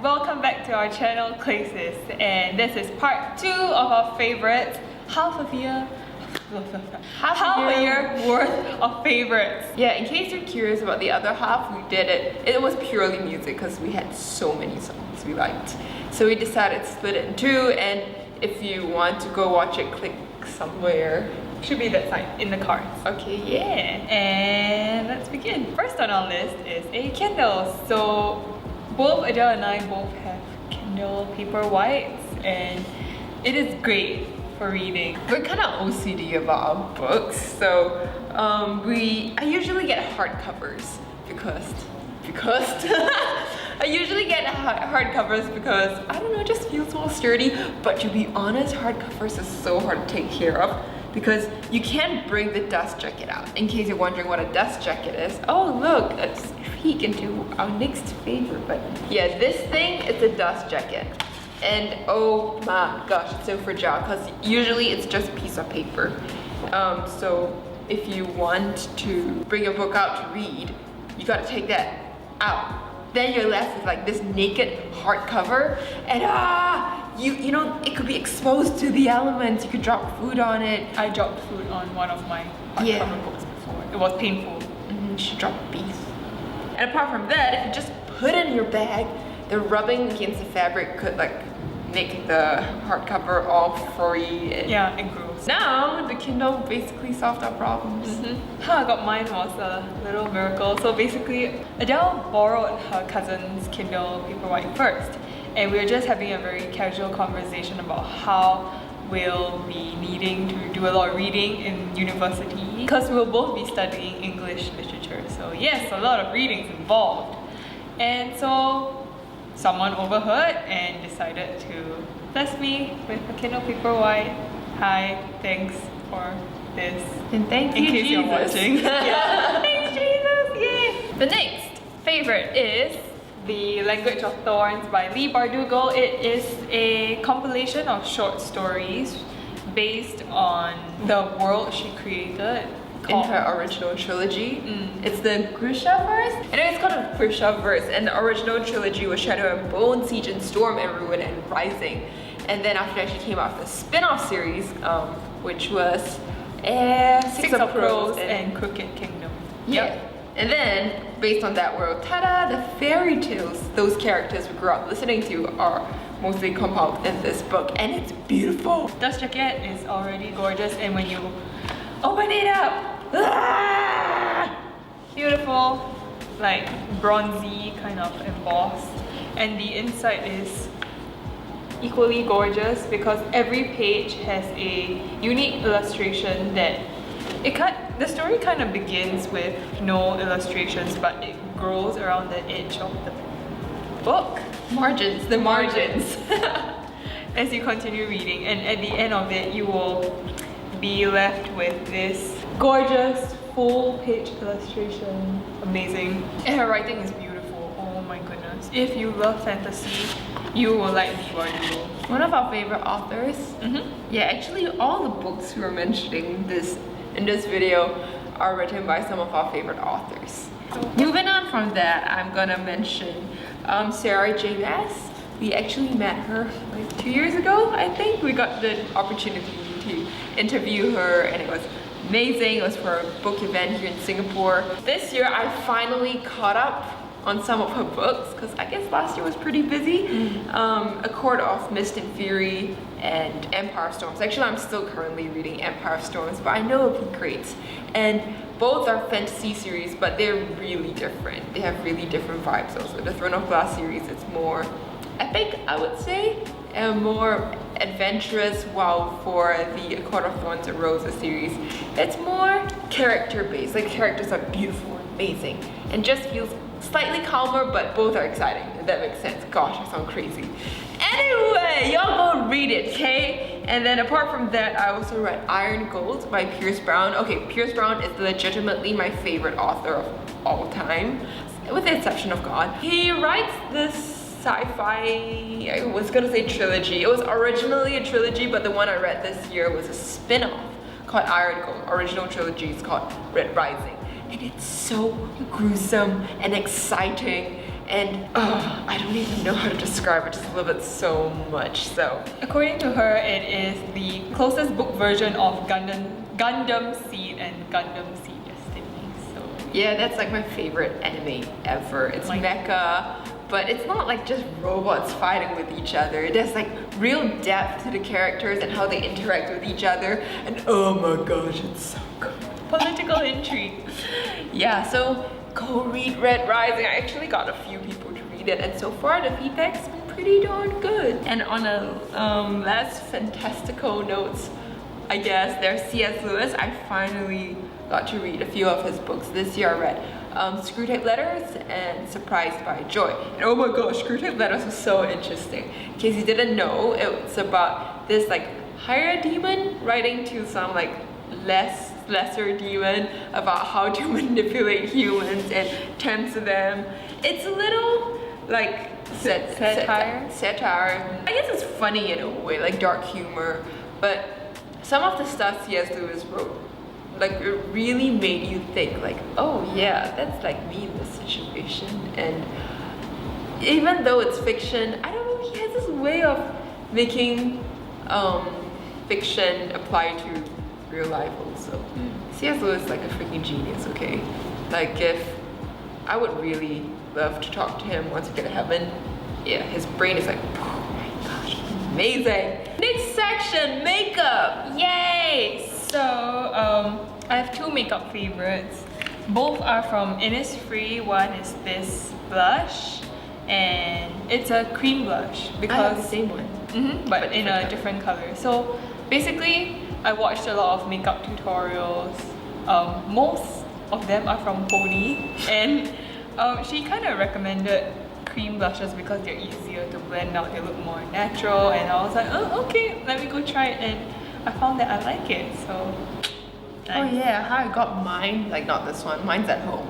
welcome back to our channel Places, and this is part 2 of our favorites, half a year worth of favorites. Yeah, in case you're curious about the other half, we did it. It was purely music because we had so many songs we liked. So we decided to split it in two, and if you want to go watch it, click somewhere. Should be that side in the cards. Okay, yeah. And let's begin. First on our list is a Kindle. So both Adele and I both have Kindle Paperwhites, and it is great for reading. We're kind of OCD about our books, so I usually get hardcovers because I usually get hardcovers because I don't know, it just feels more sturdy. But to be honest, hardcovers is so hard to take care of because you can't bring the dust jacket out. In case you're wondering what a dust jacket is, oh look, let's peek into our next favorite. But yeah, this thing is a dust jacket. And oh my gosh, it's so fragile because usually it's just a piece of paper. So if you want to bring your book out to read, you gotta take that out. Then you're left with like this naked hardcover, and you know, it could be exposed to the elements. You could drop food on it. I dropped food on one of my hardcover books before. It was painful. You should drop beef. And apart from that, if you just put it in your bag, the rubbing against the fabric could like make the hardcover all furry and gross. Now the Kindle basically solved our problems. How I got mine was a little miracle. So basically, Adele borrowed her cousin's Kindle Paperwhite first, and we were just having a very casual conversation about how we'll be needing to do a lot of reading in university because we'll both be studying English literature. So yes, a lot of readings involved. And so someone overheard and decided to bless me with a Kindle Paperwhite. Hi, thanks for this. And thank you, in case Jesus. You're watching. Thanks, Jesus! Yay! The next favorite is The Language of Thorns by Leigh Bardugo. It is a compilation of short stories based on the world she created in her original trilogy. It's the Grishaverse. Anyway, it's called a Grishaverse, and the original trilogy was Shadow and Bone, Siege and Storm, and Ruin and Rising. And then after that, she came out with a spin-off series, which was Six of Crows and Crooked Kingdom. Yeah. And then, based on that world, ta-da, the fairy tales those characters we grew up listening to are mostly compiled in this book, and it's beautiful. Dust jacket is already gorgeous, and when you open it up, beautiful, like bronzy kind of embossed, and the inside is equally gorgeous because every page has a unique illustration that the story kind of begins with no illustrations, but it grows around the edge of the book. The margins. As you continue reading, and at the end of it, you will be left with this gorgeous full page illustration. Amazing. And her writing is beautiful. Oh my goodness. If you love fantasy, you will like Leigh Bardugo. One of our favorite authors. Yeah, actually all the books we were mentioning in this video are written by some of our favorite authors. Moving on from that, I'm gonna mention Sarah J. Maas. We actually met her like 2 years ago, I think. We got the opportunity to interview her, and it was amazing. It was for a book event here in Singapore. This year I finally caught up on some of her books because I guess last year was pretty busy. A Court of Mist and Fury and Empire of Storms. Actually, I'm still currently reading Empire of Storms, but I know it'll be great. And both are fantasy series, but they're really different. They have really different vibes also. The Throne of Glass series, it's more epic, I would say, and more adventurous, while for the Court of Thorns and Roses series, it's more character-based. Like, characters are beautiful and amazing, and just feels slightly calmer, but both are exciting, if that makes sense. Gosh, I sound crazy. Anyway, y'all go read it, okay? And then apart from that, I also read Iron Gold by Pierce Brown. Okay, Pierce Brown is legitimately my favorite author of all time, with the exception of God. He writes this sci-fi, I was gonna say trilogy. It was originally a trilogy, but the one I read this year was a spin-off called Iron Gold. Original trilogy is called Red Rising. And it's so gruesome and exciting and I don't even know how to describe it, just love it so much. So According to her, it is the closest book version of Gundam Seed and Gundam Seed Destiny. So yeah, that's like my favorite anime ever. It's mecha, but it's not like just robots fighting with each other. There's like real depth to the characters and how they interact with each other, and oh my gosh, it's so good. political intrigue. Yeah, so go read Red Rising. I actually got a few people to read it, and so far the feedback's been pretty darn good. And on a last fantastical notes, I guess, there's C.S. Lewis. I finally got to read a few of his books this year. I read Screwtape Letters and Surprised by Joy. And oh my gosh, Screwtape Letters was so interesting. In case you didn't know, it's about this like higher demon writing to some like lesser demon about how to manipulate humans and tempt them. It's a little like satire. I guess it's funny in a way, like dark humor, but some of the stuff C.S. Lewis wrote, like it really made you think like, oh yeah, that's like me in this situation. And even though it's fiction, I don't know, he has this way of making fiction apply to real life also. C.S. Lewis is like a freaking genius, okay? Like if I would really love to talk to him once we get to heaven. Yeah, his brain is like, oh my gosh, amazing. Next section, makeup, yay! So I have two makeup favorites. Both are from Innisfree. One is this blush, and it's a cream blush because I have the same one. but in a different color. So basically, I watched a lot of makeup tutorials. Most of them are from Pony, and she kind of recommended cream blushes because they're easier to blend out. They look more natural, and I was like, oh, okay, let me go try it, and I found that I like it. So nice. Oh yeah, how I got mine, like not this one, mine's at home,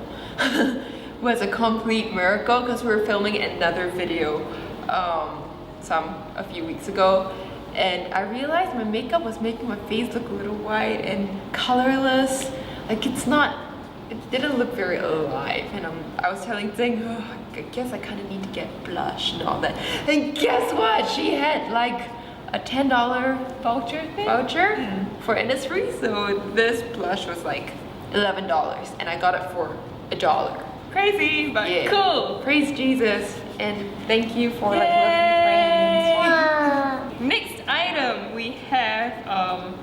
was a complete miracle because we were filming another video a few weeks ago, and I realized my makeup was making my face look a little white and colorless. Like it didn't look very alive, and I was telling Zing, oh, I guess I kind of need to get blush and all that. And guess what? She had like a $10 voucher for Innisfree, so this blush was like $11, and I got it for $1. Crazy, but Yeah. cool. Praise Jesus, and thank you for like lovely friends. Wow. Next item, we have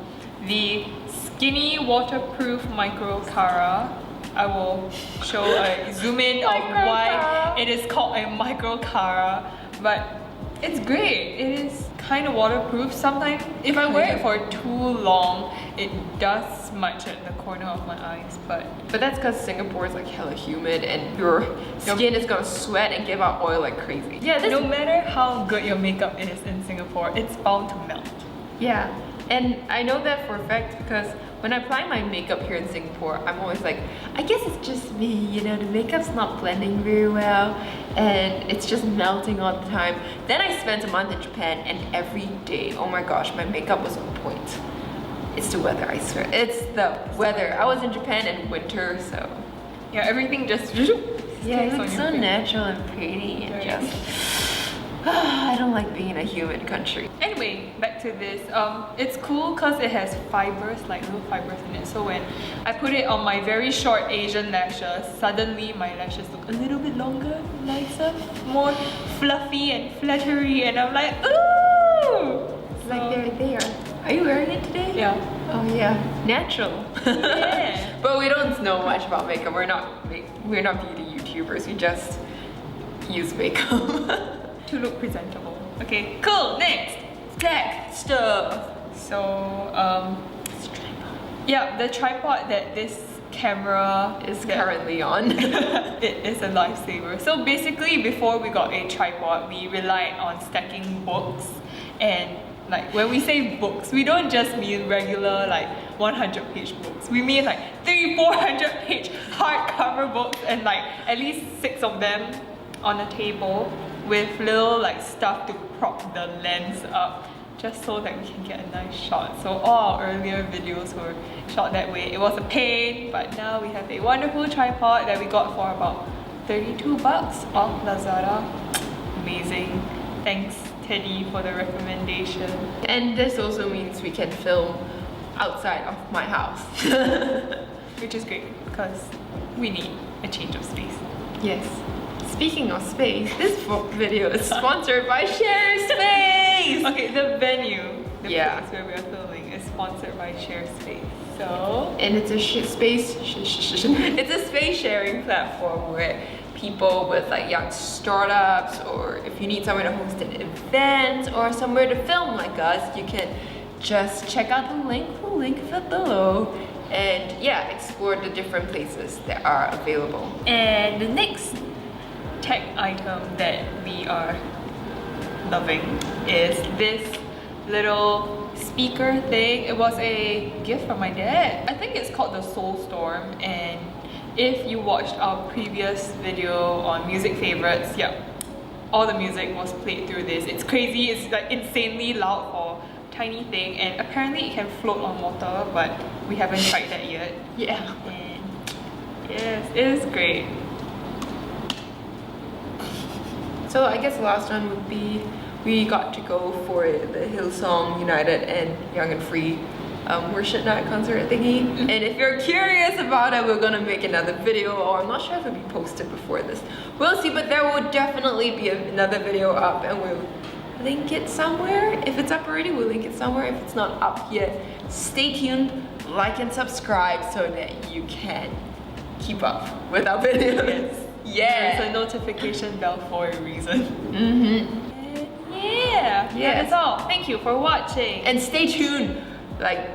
the Skinny Waterproof Microcara. I will show a zoom in of why it is called a Microcara, but it's great. It is kind of waterproof. Sometimes if I wear it for too long, it does smudge at the corner of my eyes, but that's because Singapore is like hella humid, and your skin is gonna sweat and give out oil like crazy. Yeah, no matter how good your makeup is in Singapore, it's bound to melt. Yeah, and I know that for a fact because when I apply my makeup here in Singapore, I'm always like, I guess it's just me, you know, the makeup's not blending very well and it's just melting all the time. Then I spent a month in Japan, and every day, oh my gosh, my makeup was on point. It's the weather, I swear. It's the weather. I was in Japan in winter, so yeah, everything just yeah, it looks so natural and pretty and just I don't like being in a humid country. Anyway, back to this. It's cool because it has fibers, like little fibers in it. So when I put it on my very short Asian lashes, suddenly my lashes look a little bit longer, nicer, more fluffy and fluttery, and I'm like, ooh! It's like they're there. Are you wearing it today? Yeah. Oh yeah, natural. Yeah. But we don't know much about makeup. We're not beauty YouTubers. We just use makeup. To look presentable. Okay, cool. Next, tech stuff. So, yeah, the tripod that this camera is currently on. It is a lifesaver. So basically, before we got a tripod, we relied on stacking books. And like when we say books, we don't just mean regular like 100-page books. We mean like 300-400-page hardcover books, and like at least 6 of them on a table with little like stuff to prop the lens up, just so that we can get a nice shot. So all our earlier videos were shot that way. It was a pain, but now we have a wonderful tripod that we got for about 32 bucks off Lazada. Amazing. Thanks, Teddy, for the recommendation. And this also means we can film outside of my house. Which is great because we need a change of space. Yes. Speaking of space, this video is sponsored by ShareSpace! Okay, the venue, the Yeah. place where we are filming is sponsored by ShareSpace. So, And it's a it's a space sharing platform where people with like young startups, or if you need somewhere to host an event or somewhere to film like us, you can just check out the link below, and yeah, explore the different places that are available. and the next tech item that we are loving is this little speaker thing. It was a gift from my dad. I think it's called the Soul Storm, and if you watched our previous video on music favorites, yep, all the music was played through this. It's crazy, it's like insanely loud for a tiny thing, and apparently it can float on water, but we haven't tried that yet. Yeah. And yes, it is great. So I guess the last one would be, we got to go for the Hillsong United and Young and Free worship night concert thingy. And if you're curious about it, we're gonna make another video, or I'm not sure if it'll be posted before this. We'll see, but there will definitely be another video up, and we'll link it somewhere. If it's up already, we'll link it somewhere. If it's not up yet, stay tuned, like and subscribe so that you can keep up with our videos. There's a Yeah. notification bell for a reason. Mm-hmm. Yeah, Yes. that's all. Thank you for watching. And stay tuned, like,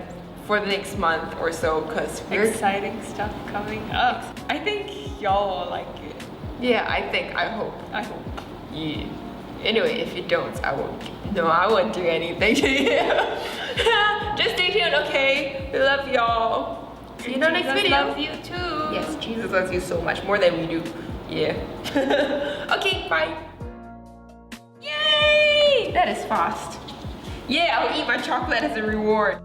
for the next month or so, because we're Exciting stuff coming up. I think y'all will like it. yeah, I hope. I hope. Yeah. Anyway, if you don't, I won't do anything to you. Just stay tuned, okay? We love y'all. See you in the next Jesus video. loves you too. Yes, Jesus loves you so much, more than we do. Yeah. Okay, bye. Yay! That is fast. Yeah, I'll eat my chocolate as a reward.